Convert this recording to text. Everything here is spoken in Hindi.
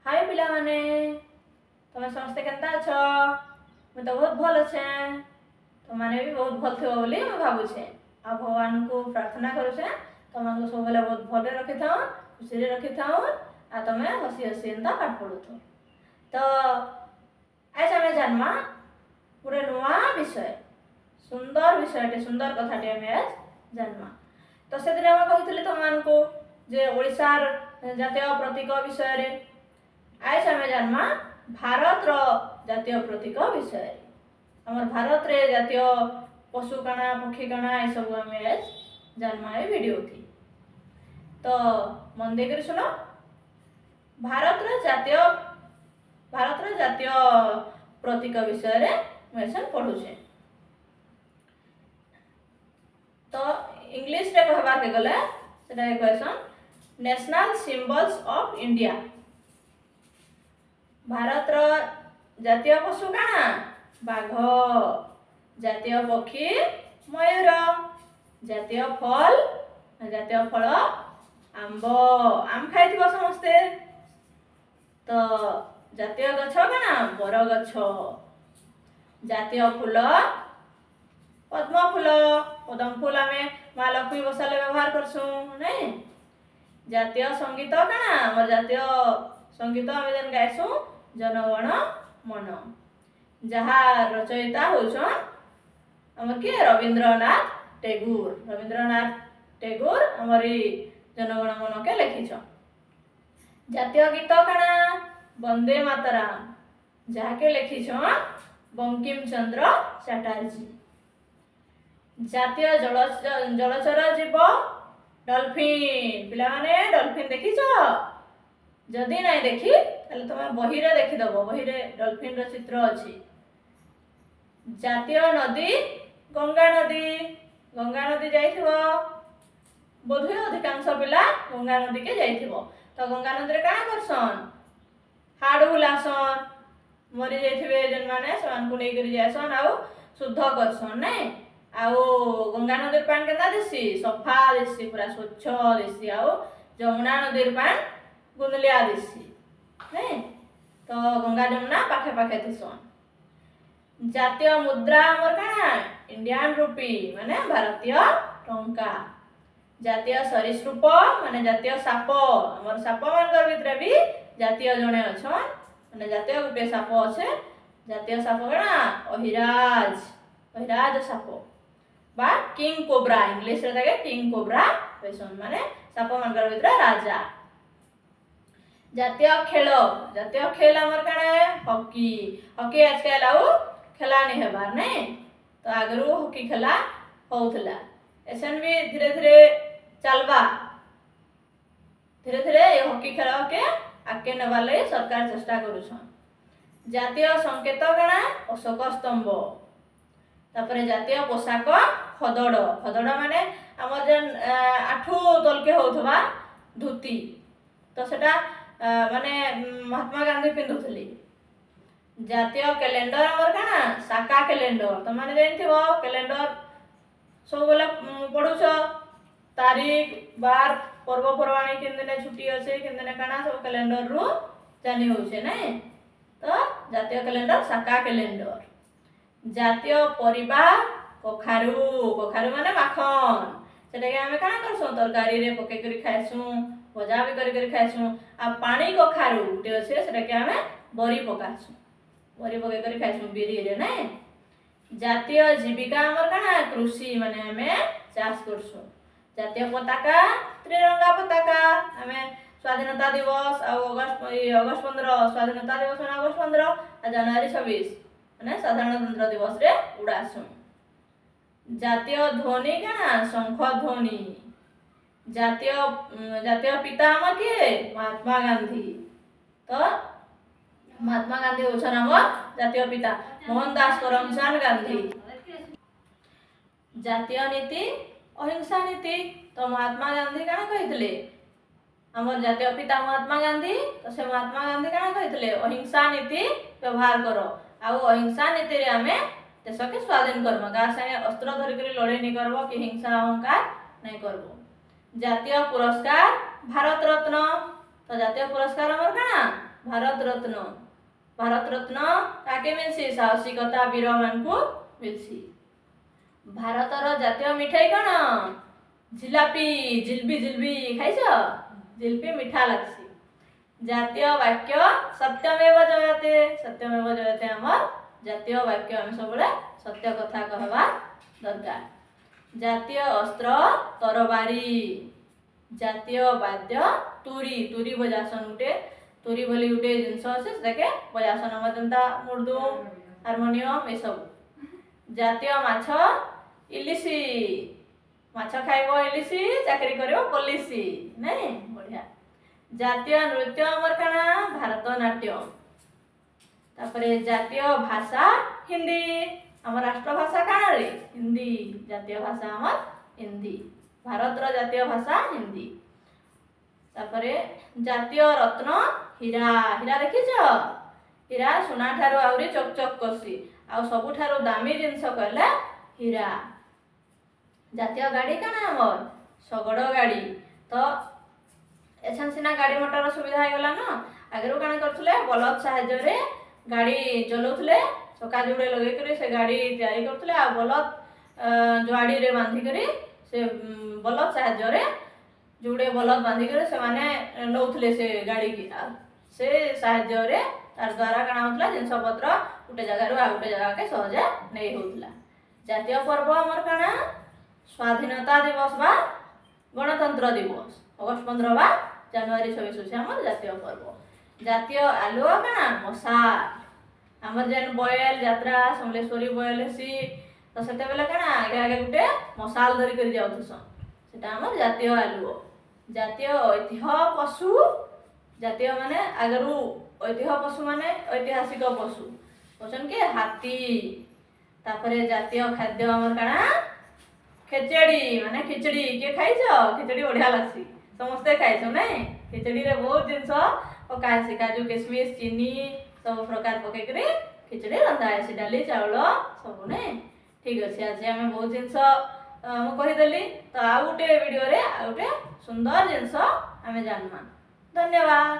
हाय पिला माने तुम समस्ते केनता अछ मैं तो बहुत भल अच्छे तुम मैंने भी बहुत भल थो बोली मैं भावुचे आ भगवान को प्रार्थना करुचे तुम सब बेले बहुत भल रखी था खुशी रखी था आ तुम हसी हसी एंता पाठ पढ़ु तो आज आम जानमा पूरे नुआ विषय सुंदर विषय सुंदर कथाटे आम आज जानमा तो से दिन आम कही तुमको जे ओडिशार जातीय प्रतीक विषय रे आज आम जानमा भारत जातीय प्रतीक विषय आम भारत रे जातीय पशु काना पक्षी काना ये सब आम आज जानमा ये वीडियो थी तो मन देकर सुनो भारत जातीय प्रतीक विषय रे मैं पढ़ुचे तो इंग्लिश रे कहबा के गले सेटा question national symbols of India Bharat जातीय पशु काना बाघ जातीय पक्षी मयूर जातीय फल आंब आम खाई समस्ते तो जातीय गछ काना बर गछ जातीय फूल पद्म फूल आम माँ लक्ष्मी बसाले व्यवहार करसु नहीं जातीय संगीत काना आम जातीय संगीत आम जेन गाइसु जनगण मन जहाँ रचयिता होछन आमर के रविंद्रनाथ टैगोर हमारी जनगण मन के लिखिछन जातीय गीत काना वंदे मातरम जहाँ के लिखिछन बंकिम चंद्र चटर्जी जातीय जलचर जीव डॉल्फिन पिला माने डॉल्फिन देखिछ जदि नहीं देखी ताले तुम बही रे देखिदब बही रे डॉल्फिन रो चित्र अछि जातीय नदी गंगा नदी जाइथिबो बोधे अधिकांश पिला गंगा नदी के जाइथिबो तो गंगा नदी रे का करसन हाड़ हुलासन मरी जाइथिबे जन माने समान को नै करी जायसन आउ शुद्ध करसन नै आउ गंगा नदी पानी केता दिसी सफा दिसी पूरा स्वच्छ दिसी आउ जमुना नदी पानी गुंदलिया दिसी नहीं तो गंगा जमुना पाखे पाखे थिसन जातीय मुद्रा हमर काना इंडियन रूपी माने भारतीय टंका जातीय सरीसृप माने जातीय साप हमर साप मानकर भितरे भी जातीय जणे अछन माने जातीय गुटे साप अछि जातीय साप काना अहिराज साप बा किंग कोब्रा इंग्लिश रे ताके किंग कोब्रा कहसन माने साप मानकर भितरे राजा जातीय खेल हमर काना हॉकी आजकल आउ खेला नहीं हेबार नहीं तो आगरू हॉकी खेला होउथला एसन भी धीरे धीरे चलबा धीरे धीरे ये हॉकी खेल के आके नबाले सरकार चेष्टा करूछन जातीय संकेत काना अशोक स्तंभ तापरे जातीय पोशाक खदड़ माने हमर जन आठू तलके होथबा धोती तो सेटा माने महात्मा गांधी पिंधुथली जातीय कैलेंडर हमर काना साका कैलेंडर तो माने जानथिबो कैलेंडर सब बेला पढुछ तारीख बार पर्वपर्वाणी किन दिने छुट्टी अछि किन दिने काना सब कैलेंडर रु जानि होछे नै तो जातीय कैलेंडर साका कैलेंडर जातीय परिबा कखारु माने माखन सेटा के हमें काना करसु तरकारी रे पके करी खाइसु भजा भी करी खाइसु आ पानी कखारु गुटे अछि सेटा के हमें बरी पकासु बरी पके करी खाइसु बिरी रे नै जातीय जीविका हमर काना कृषि माने हमें चाष करसु जातीय पताका त्रिरंगा पताका हमें स्वाधीनता दिवस आ अगस्त 15 स्वाधीनता दिवस ना अगस्त 15 आ जनवरी 26 माने साधारणतंत्र दिवस रे उड़ासु जातीय ध्वनि काना शंख ध्वनि जातीय पिता हमर के महात्मा गांधी तो महात्मा गांधी होछन हमर जातीय पिता मोहनदास करमचंद गांधी जातीय नीति अहिंसा नीति तो महात्मा गांधी काना कहितले हमर जातीय पिता महात्मा गांधी तो से महात्मा गांधी काना कहितले अहिंसा नीति व्यवहार करो आ अहिंसा नीति रे हमें देश के स्वाधीन करबो गार संगे अस्त्र धरि करी लड़ाई नहीं करबो कि हिंसा अहंकार नहीं करबो जातीय पुरस्कार भारत रत्न तो जातीय पुरस्कार हमर काना भारत रत्न भारत रत्न काके मिलसी साहसिकता वीर मानकु मिलसी। भारतर जातीय मिठाई कौन जिलापी जिलबी जिलबी खाइछ जिलबी मीठा लगसी। जातीय वाक्य सत्यमेव जयते हमर जातीय वाक्य आम सब सत्य कथा कहवा दरकार। जातीय अस्त्र तरबारी जातीय वाद्य तुरी तुरी बजासन गुटे तुरी बोली गुटे जिनस अच्छे से बजासन हमर जनता मुर्दुम हारमोनियम ये सब। जातीय माछ इलिसी माछ खाइब इलिसी चाकरी करिब पुलिसी नहीं बढ़िया। जातीय नृत्य हमर काना भारतनाट्यम। तापरे जातीय भाषा हिंदी हमर राष्ट्र भाषा काना रे हिंदी जातीय भाषा हमर हिंदी भारत रो जातीय भाषा हिंदी। तापरे जातीय रत्न हीरा हीरा देखिछ हीरा सोना ठारो आउरी चकचक करसी आ सबुठारो दामी जिनस कहले हीरा। जातीय गाड़ी काना हमर शगड़ गाड़ी तो एछन सिना गाड़ी मोटर सुविधा हो गला ना आगरो काना करथले बलद साहाय्य रे गाड़ी चलाउथले चका जोड़े लगे करे से गाड़ी तैयारी करथले आ बलद जुआड़ी रे बांधी करे से बलद साहाय्य रे जोड़े बलद बांधी करे से माने नौथले से गाड़ी की से साहाय्य रे तार द्वारा काना होतला जिनस पत्र गोटे जगह रो आ गोटे जगह के सहजे नै होतला। जातीय पर्व हमर काना स्वाधीनता दिवस बा गणतंत्र दिवस अगस्त 15 बा जनवरी 26 होছে हमर जातीय पर्व। जातीय आलुआ काना मशाल हमर जेन बयल यात्रा समलेश्वरी बयल हेसी तो सेते बेले काना आगे आगे गुटे मशाल धरि कर जाउथसन सेटा हमर जातीय आलुओ। जातीय ऐतिह्य पशु जातीय माने आगरु ऐतिह्य पशु माने ऐतिहासिक पशु पछन के हाथी। तापरे जातीय खाद्य हमर काना खिचड़ी माने खिचड़ी के खाइछ खिचड़ी बढ़िया लागसी समस्ते खाइछ नै खिचड़ी रे बहुत जिनस पकासी काजू किशमिश चीनी सब प्रकार पके करे खिचड़ी रंधा है डाली चावल सब ने ठीक अच्छे। आज आम बहुत जिनस कहीदेली तो आउ गोटे वीडियो रे आउ गोटे सुंदर जिनस आम जानमा। धन्यवाद।